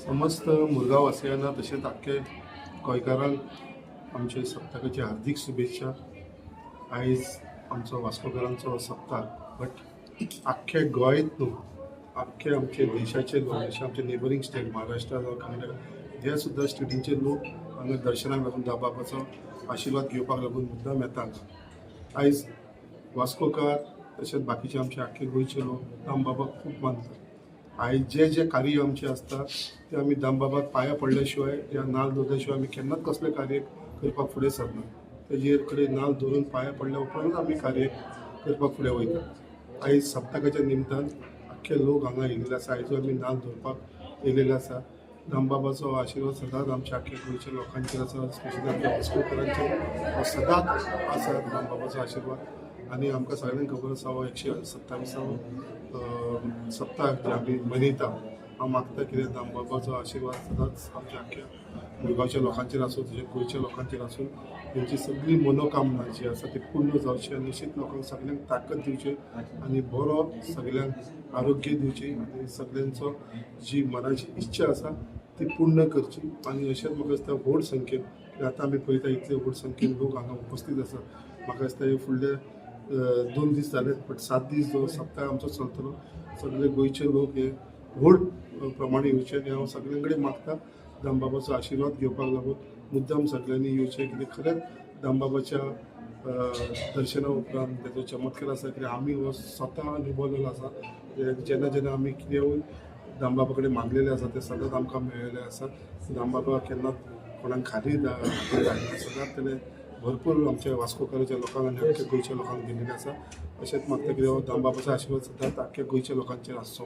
समस्त मुरगांववासियांना तशेंच आख्खे गोंयकारांक आमचे सप्तकाची हार्दिक शुभेच्छा। आयज आमचो वास्कोकारांचो सप्ताक, बट आख्खे गोंयत न्हू, आख्खे आमचे देशाचे लोक, जशे आमचे नेबरींग स्टेट महाराष्ट्र जावं कर्नाटक, हे सुद्दां स्टेटींचे लोक हांगा दर्शनाक लागून दामबाबाचो आशिर्वाद घेवपाक लागून मुद्दाम येतात। आयज वास्कोकार तशेंच बाकीचे आमचे आख्खे गोंयचे लोक दामबाबाक खूब मानतात। आयज जे कार्य आमचे आसता ते आमी दामबाबाक पांया पडल्या शिवाय या नाल दवरल्या शिवाय आमी केन्नाच कसले कार्य करपाक फुडें सरना। तेजे कडेन नाल धरून पांया पडल्या उपरांत आमी कार्य करपाक फुडें वयतात। आयज सप्तकाच्या निमतान आख्खे लोक हांगा येयलेले आसा, आयज आमी नाल धरपाक येयलेले आसा। दामबाबाचो आशिर्वाद सदांच आमच्या आख्खे गोंयच्या लोकांचेर आसा, स्पेशली आमच्या वास्कोकारांचेर सदांच आसा दामबाबाचो आशिर्वाद। आनी आमकां सगळ्यांक खबर आसा हो 127वां सप्ताक जे आमी मनयता। हांव मागता कितें दामबाबाचो आशिर्वाद सदांच आमच्या आख्या मुरगांवच्या लोकांचेर आसूं, तशेंच गोंयच्या लोकांचेर आसूं। तेंची सगळी मनोकामना जी आसा ती पूर्ण जावची आनी अशीच लोकांक सगळ्यांक ताकद दिवची आनी बरो सगळ्यांक आरोग्य दिवची आनी सगळ्यांचो जी मनाची इच्छा आसा ती पूर्ण करची। आनी अशेंच म्हाका दिसता व्हड संख्येन आतां आमी पळयता इतले व्हड संख्येन लोक हांगा उपस्थित आसा। म्हाका दिसता हे फुडले 2 दीस जाले, बट 7 दीस जो सप्ताक आमचो चलतलो। सगळे गोंयचे लोक हे व्हड प्रमाणे येवचे आनी हांव सगळ्यां कडेन मागता दामबाबाचो आशिर्वाद घेवपाक लागून मुद्दाम सगळ्यांनी येवचें। कितें खरेंच दामबाबाच्या दर्शना उपरांत तेजो चमत्कार आसा, कित्याक आमी हो स्वता अनुभवलेलो आसा। जेन्ना जेन्ना आमी कितेंय दामबाबा कडेन मागलेलें आसा तें सदांच आमकां मेळिल्लें आसा। दामबाबा केन्नाच कोणाक खाली घालना, सदांच तेणें भरपूर आमच्या वास्कोकाराच्या लोकांक आनी आख्ख्या गोंयच्या लोकांक दिल्लेलें आसा। अशेंच मागता कितें हो दामबाबाचो आशिर्वाद सदांच आख्ख्या गोंयच्या लोकांचेर आसचो।